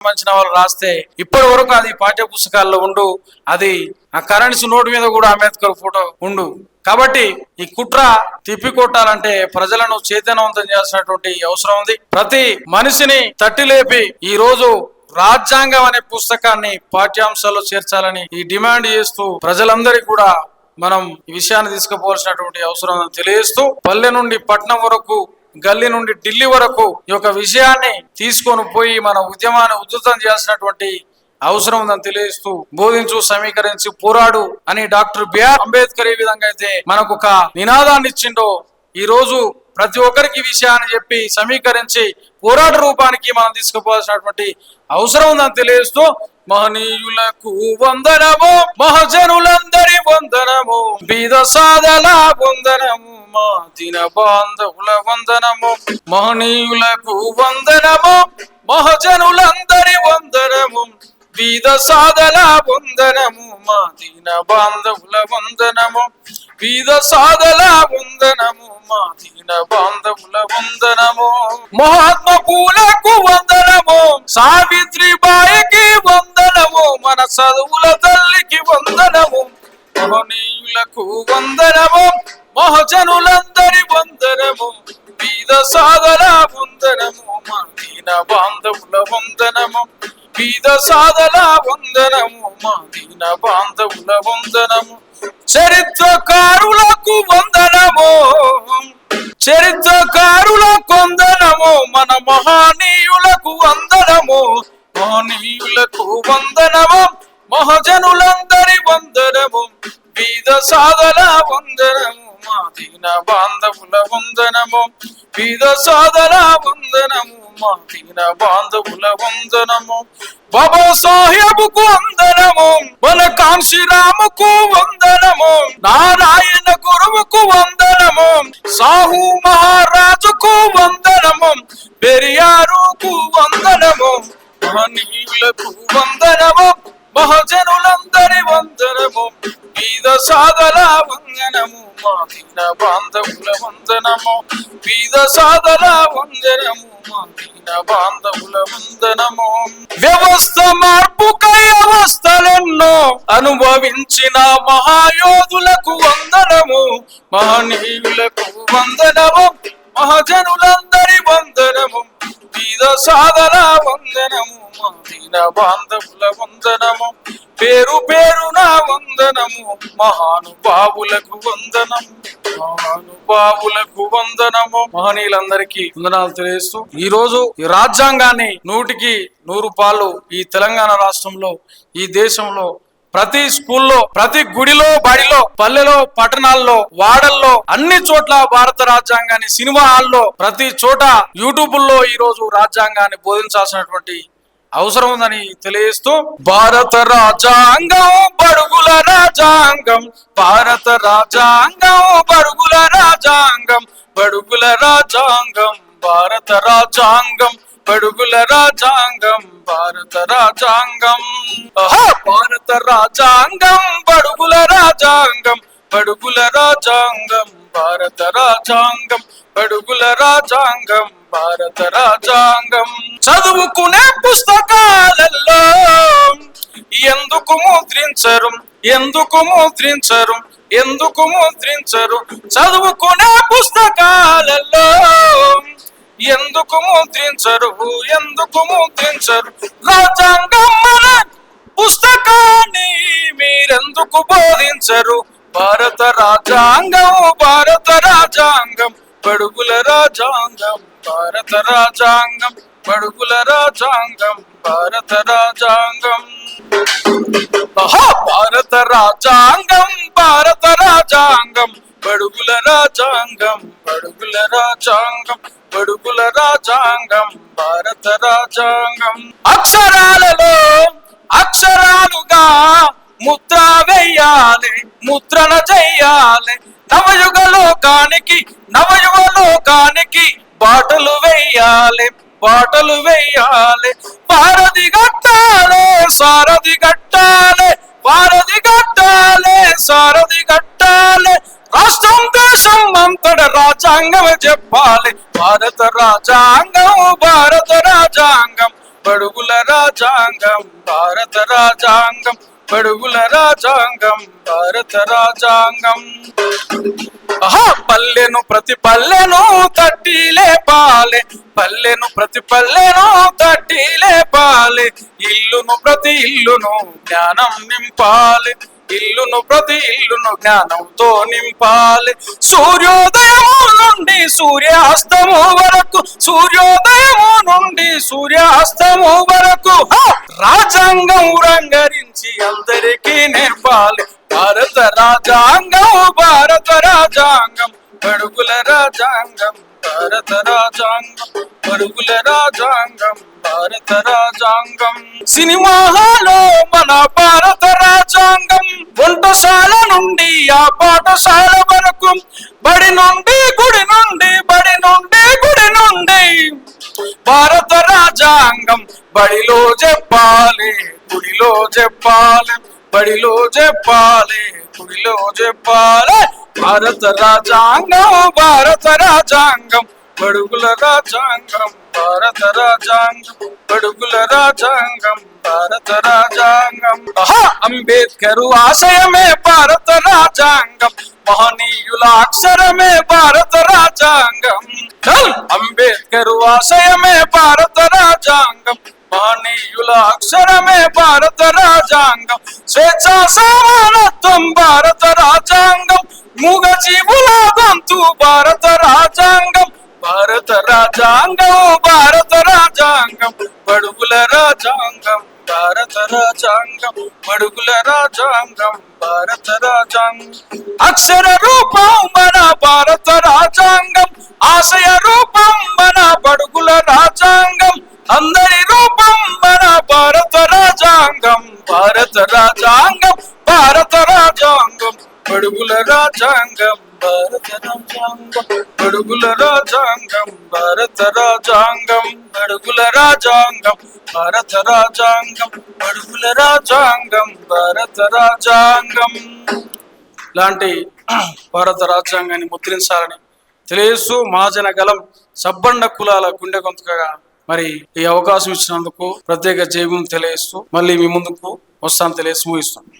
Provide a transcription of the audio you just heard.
సంబంధించిన వాళ్ళు రాస్తే ఇప్పటి వరకు అది పాఠ్య పుస్తకాల్లో ఉండు, అది ఆ కరెన్సీ నోటు మీద కూడా అంబేద్కర్ ఫోటో ఉండు. కాబట్టి ఈ కుట్ర తిప్పికొట్టాలంటే ప్రజలను చైతన్యవంతం చేయాల్సినటువంటి అవసరం ఉంది. ప్రతి మనిషిని తట్టి లేపి ఈ రోజు రాజ్యాంగం అనే పుస్తకాన్ని పాఠ్యాంశాల్లో చేర్చాలని ఈ డిమాండ్ చేస్తూ ప్రజలందరికీ కూడా మనం ఈ విషయాన్ని తీసుకుపోవాల్సినటువంటి అవసరం తెలియజేస్తూ, పల్లె నుండి పట్నం వరకు, గల్లీ నుండి ఢిల్లీ వరకు ఈ యొక్క విషయాన్ని తీసుకొని పోయి మన ఉద్యమాన్ని ఉధృతం చేయాల్సినటువంటి అవసరం ఉందని తెలియజేస్తూ, బోధించు, సమీకరించి, పోరాడు అని డాక్టర్ బిఆర్ అంబేద్కర్ ఏ విధంగా అయితే మనకు ఒక నినాదాన్ని ఇచ్చిండో, ఈ రోజు ప్రతి ఒక్కరికి విషయాన్ని చెప్పి సమీకరించి పోరాట రూపానికి మనం తీసుకుపోవాల్సినటువంటి అవసరం ఉందని తెలియజేస్తూ, మహనీయులకు వందనము, మహజనులందరి వందనము, బీద సాదల వందనము, మా దిన బాంధవుల వందనము. మహనీయులకు వందనము, మహజనులందరి వందనము, బీద సాదల వందనము, మా దీన బాంధవుల వందనము, బీద సాదల వందనము, మా దీన బాంధవుల వందనము. మహాత్మా పూలకు వందనము, సావిత్రిబాయికి వందనము, మన చదువుల తల్లికి వందనము. మహనీయులకు వందనము, మహజనులందరి వందనము, బీద సాదల వందనము, మా దీన బాంధవుల వందనము, బీద సాదల వందనము, మా దీన బాంధవుల వందనము. చరిత్రకారులకు వందనము, చరిత్రకారులకు వందనము, మన మహనీయులకు వందనము. మహనీయులకు వందనము, మహజనులందరి వందనము, బీద సాదల వందనము, మా దీన బాంధవుల వందనము, బీద సాదల వందనము, మా దీన బాంధవుల వందనము. బాబా సాహెబ్కు వందనము, మన కాంశీరాముకు వందనము, నారాయణ గురువుకు వందనము, సాహు మహారాజుకు వందనము, పెరియారుకు వందనము. మహనీయులకు వందనము, మహజనులందరి వందనము, బీద సాదల వందనము, మా దీన బాంధవుల వందనము, బీద సాదల వందనము, మా దీన బాంధవుల వందనము. వ్యవస్థ మార్పుకై అవస్థలెన్నో అనుభవించిన మహాయోధులకు వందనము, మహనీయులకు వందనము, మహజనులందరి వందనము, బీద సాదల వందనము, మా దీన బాంధవుల వందనము, పేరు పేరున వందనము, మహానుభావులకు వందనము, మహానుభావులకు వందనము. మహనీయులందరికీ వందనాలు తెలియజేస్తూ, ఈ రోజు ఈ రాజ్యాంగాన్ని 100% ఈ తెలంగాణ రాష్ట్రంలో, ఈ దేశంలో ప్రతి స్కూల్లో, ప్రతి గుడిలో, బడిలో, పల్లెలో, పట్టణాల్లో, వాడల్లో, అన్ని చోట్ల భారత రాజ్యాంగాన్ని, సినిమా హాల్లో, ప్రతి చోట యూట్యూబ్ లో ఈ రోజు రాజ్యాంగాన్ని బోధించాల్సినటువంటి అవసరం ఉందని తెలియజేస్తూ, భారత రాజ్యాంగం బడుగుల రాజ్యాంగం, భారత రాజ్యాంగం బడుగుల రాజ్యాంగం, బడుగుల రాజ్యాంగం, భారత రాజ్యాంగం, బడుగుల రాజ్యాంగం, భారత రాజ్యాంగం. భారత రాజ్యాంగం బడుగుల రాజ్యాంగం, బడుగుల రాజ్యాంగం, భారత రాజ్యాంగం, బడుగుల రాజ్యాంగం, భారత రాజ్యాంగం. చదువుకునే పుస్తకాలలో ఎందుకు ముద్రించరు, ఎందుకు ముద్రించరు, ఎందుకు ముద్రించరు, చదువుకునే పుస్తకాలలో ఎందుకు ముద్రించరు, ఎందుకు ముద్రించరు, రాజ్యాంగం మన పుస్తకాన్ని మీరెందుకు బోధించరు. భారత రాజ్యాంగం, భారత రాజ్యాంగం, బడుగుల రాజ్యాంగం, భారత రాజ్యాంగం, బడుగుల రాజ్యాంగం, భారత రాజ్యాంగం. భారత రాజ్యాంగం, భారత రాజ్యాంగం, బడుగుల రాజ్యాంగం, బడుగుల రాజ్యాంగం, బడుగుల రాజ్యాంగం, భారత రాజ్యాంగం. అక్షరాలలో అక్షరాలుగా ముద్ర వేయాలి, ముద్రణ చెయ్యాలి, నవయుగ లోకానికి, నవయుగ లోకానికి బాటలు వేయాలి, బాటలు వేయాలి. వారధి కట్టాలి, సారథి కట్టాలి, వారధి కట్టాలి, సారథి కట్టాలి. రాష్ట్రం దేశం అంతట రాజ్యాంగం చెప్పాలి. భారత రాజ్యాంగం, భారత రాజ్యాంగం, బడుగుల రాజ్యాంగం భారత రాజ్యాంగం, బడుగుల రాజ్యాంగం భారత రాజ్యాంగం. పల్లెను ప్రతి పల్లెను తట్టి లేపాలే, పల్లెను ప్రతి పల్లెను తట్టి లేపాలే, ఇల్లును ప్రతి ఇల్లును జ్ఞానం నింపాలి, ఇల్లును ప్రతి ఇల్లును జ్ఞానంతో నింపాలి. సూర్యోదయము నుండి సూర్యాస్తము వరకు, సూర్యోదయము నుండి సూర్యాస్తము వరకు రాజ్యాంగం రంగరించి అందరికీ నేర్పాలి. భారత రాజ్యాంగం భారత రాజ్యాంగం, బడుగుల రాజ్యాంగం భారత రాజ్యాంగం, బడుగుల రాజ్యాంగం భారత రాజ్యాంగం. సినిమా హాలో మన భారత రాజ్యాంగం, వంటశాల నుండి ఆ పాఠశాల వరకు, బడి నుండి గుడి నుండి, బడి నుండి గుడి నుండి భారత రాజ్యాంగం బడిలో చెప్పాలి, గుడిలో చెప్పాలి, బడిలో చెప్పాలి, గుడిలో చెప్పాలి. భారత రాజ్యాంగం భారత రాజ్యాంగం, బడుగుల రాజ్యాంగం భారత రాజ్యాంగం, బడుగుల రాజ్యాంగం భారత రాజ్యాంగం. అంబేద్కర్ ఆశయమే భారత రాజ్యాంగం, మహనీయుల అక్షరమే భారత రాజ్యాంగం. అంబేద్కర్ ఆశయమే భారత రాజ్యాంగం, మహనీయుల అక్షరమే భారత రాజ్యాంగం. స్వేచ్ఛా సమానత్వం భారత రాజ్యాంగం, మూగ జీవుల గొంతు భారత రాజ్యాంగం, భారత రాజ్యాంగం భారత రాజ్యాంగం, బడుగుల రాజ్యాంగం భారత రాజ్యాంగం, బడుగుల రాజ్యాంగం భారత రాజ్యాంగం. అక్షర రూపం మన భారత రాజ్యాంగం, ఆశయ రూపం మన బడుగుల రాజ్యాంగం, అందరి రూపం మన భారత రాజ్యాంగం, భారత రాజ్యాంగం భారత రాజ్యాంగం, బడుగుల రాజ్యాంగం భారత రాజ్యాంగం, బడుగుల రాజ్యాంగం భారత రాజ్యాంగం, బడుగుల రాజ్యాంగం భారత రాజ్యాంగం, బడుగుల రాజ్యాంగం భారత రాజ్యాంగం. లాంటి భారత రాజ్యాంగాన్ని ముద్రించాలని తెలియజేస్తూ మహాజన గలం సబ్బండ కులాల గుండె గొంతుకగా మరి ఈ అవకాశం ఇచ్చినందుకు ప్రత్యేక జైవం తెలియజేస్తూ మళ్ళీ మీ ముందుకు వస్తాను తెలియజేసి ముగిస్తాను.